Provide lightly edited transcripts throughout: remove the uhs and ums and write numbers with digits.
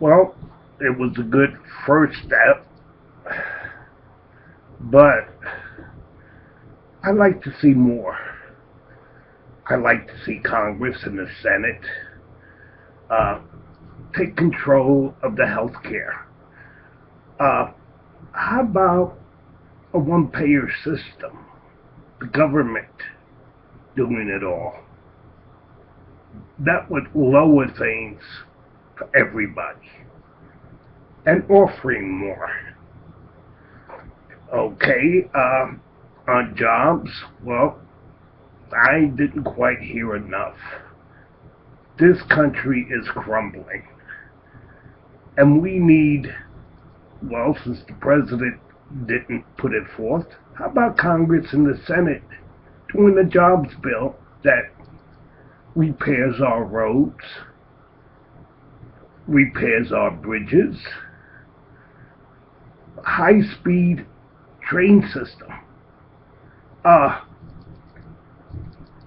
Well, it was a good first step, but I'd like to see more. I'd like to see Congress and the Senate uh, take control of the health care. How about a one-payer system? The government doing it all. That would lower things for everybody and offering more. Okay, on jobs, well, I didn't quite hear enough. This country is crumbling, and we need, well, since the president didn't put it forth, how about Congress and the Senate doing a jobs bill that repairs our roads, repairs our bridges, high-speed train system,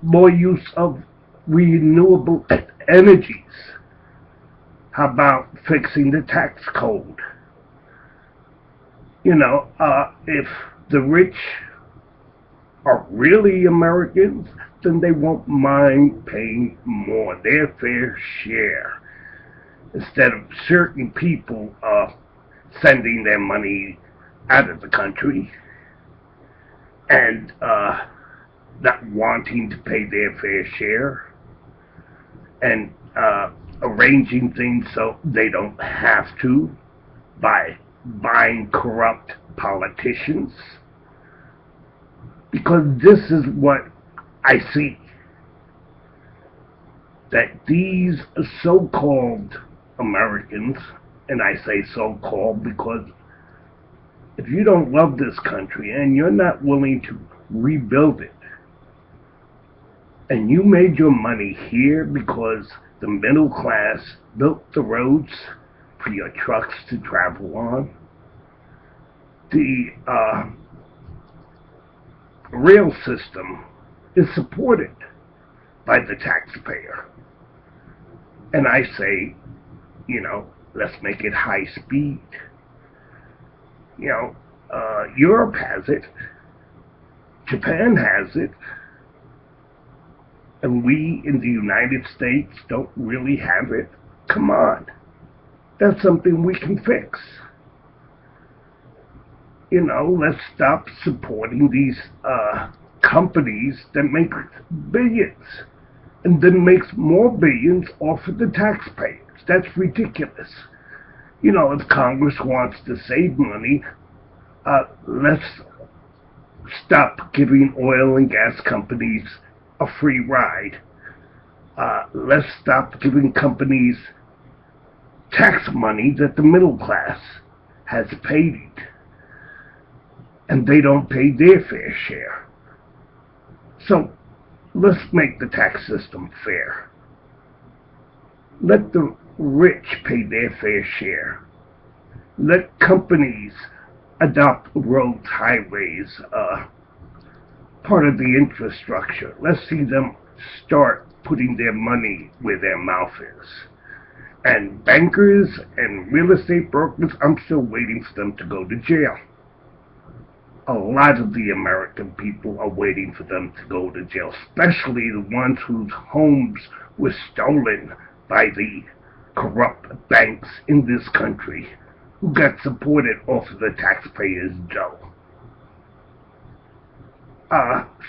more use of renewable energies. How about fixing the tax code? If the rich are really Americans, then they won't mind paying more, their fair share, instead of certain people sending their money out of the country and not wanting to pay their fair share and arranging things so they don't have to by buying corrupt politicians. Because this is what I see, that these so-called Americans, and I say so-called because if you don't love this country and you're not willing to rebuild it, and you made your money here because the middle class built the roads for your trucks to travel on, the rail system is supported by the taxpayer. And I say, let's make it high speed. Europe has it, Japan has it, and we in the United States don't really have it. Come on, that's something we can fix. Let's stop supporting these companies that make billions and then makes more billions off of the taxpayers. That's ridiculous. If Congress wants to save money, let's stop giving oil and gas companies a free ride. Let's stop giving companies tax money that the middle class has paid, and they don't pay their fair share. So let's make the tax system fair. Let the rich pay their fair share. Let companies adopt roads, highways, part of the infrastructure. Let's see them start putting their money where their mouth is. And bankers and real estate brokers, I'm still waiting for them to go to jail. A lot of the American people are waiting for them to go to jail, especially the ones whose homes were stolen by the corrupt banks in this country, who got supported off of the taxpayers' dough.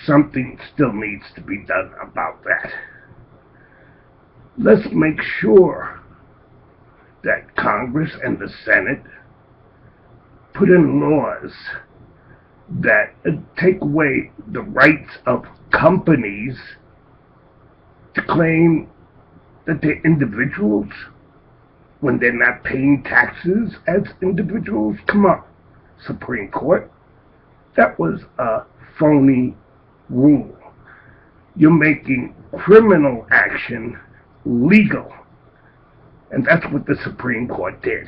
Something still needs to be done about that. Let's make sure that Congress and the Senate put in laws that take away the rights of companies to claim that they're individuals when they're not paying taxes as individuals. Come on, Supreme Court. That was a phony rule. You're making criminal action legal. And that's what the Supreme Court did.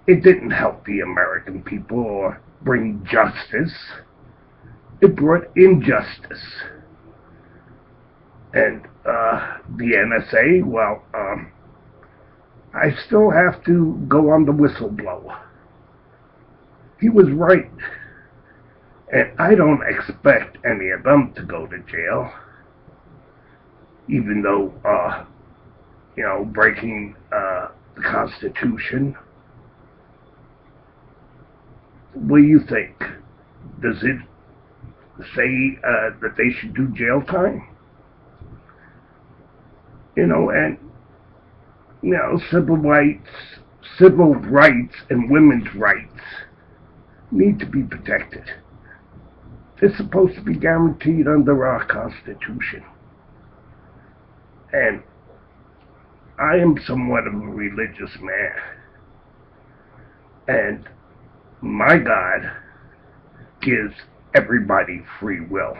It didn't help the American people or bring justice. It brought injustice. And the NSA, well, I still have to go on the whistleblower. He was right. And I don't expect any of them to go to jail. Even though, breaking the Constitution. What do you think? Does it say that they should do jail time? And civil rights and women's rights need to be protected. They're supposed to be guaranteed under our Constitution. And I am somewhat of a religious man. And my God gives everybody free will.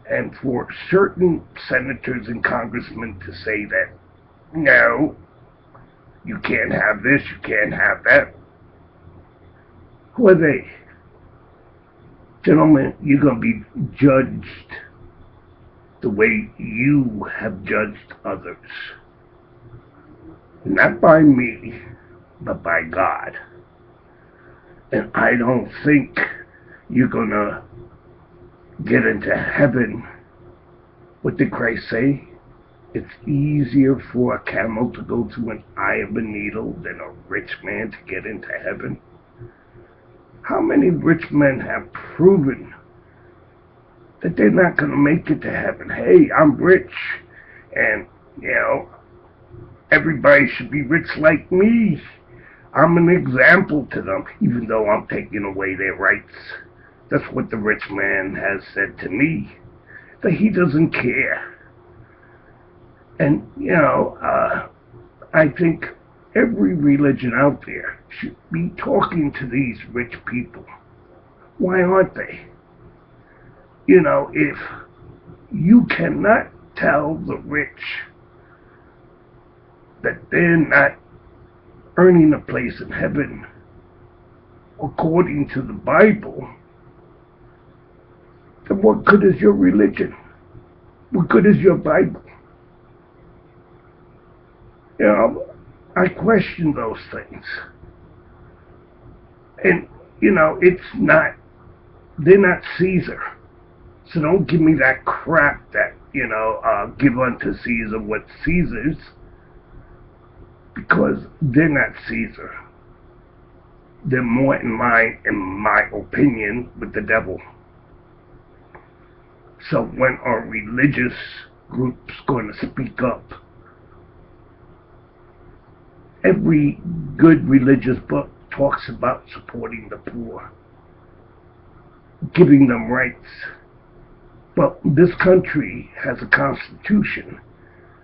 And for certain senators and congressmen to say that, no, you can't have this, you can't have that. Who are they? Gentlemen, you're going to be judged the way you have judged others. Not by me, but by God. And I don't think you're going to get into heaven. What did Christ say? It's easier for a camel to go through an eye of a needle than a rich man to get into heaven. How many rich men have proven that they're not going to make it to heaven? Hey, I'm rich, and, everybody should be rich like me. I'm an example to them, even though I'm taking away their rights. That's what the rich man has said to me, that he doesn't care. And, I think every religion out there should be talking to these rich people. Why aren't they? If you cannot tell the rich that they're not earning a place in heaven according to the Bible, then what good is your religion? What good is your Bible? I question those things. And, they're not Caesar. So don't give me that crap that, give unto Caesar what's Caesar's, because they're not Caesar. They're more in my opinion, with the devil. So when are religious groups going to speak up? Every good religious book talks about supporting the poor, giving them rights. But this country has a constitution,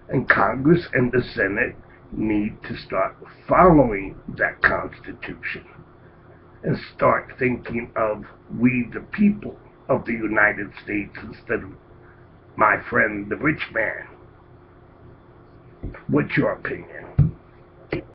and Congress and the Senate need to start following that constitution and start thinking of we the people of the United States instead of my friend the rich man. What's your opinion?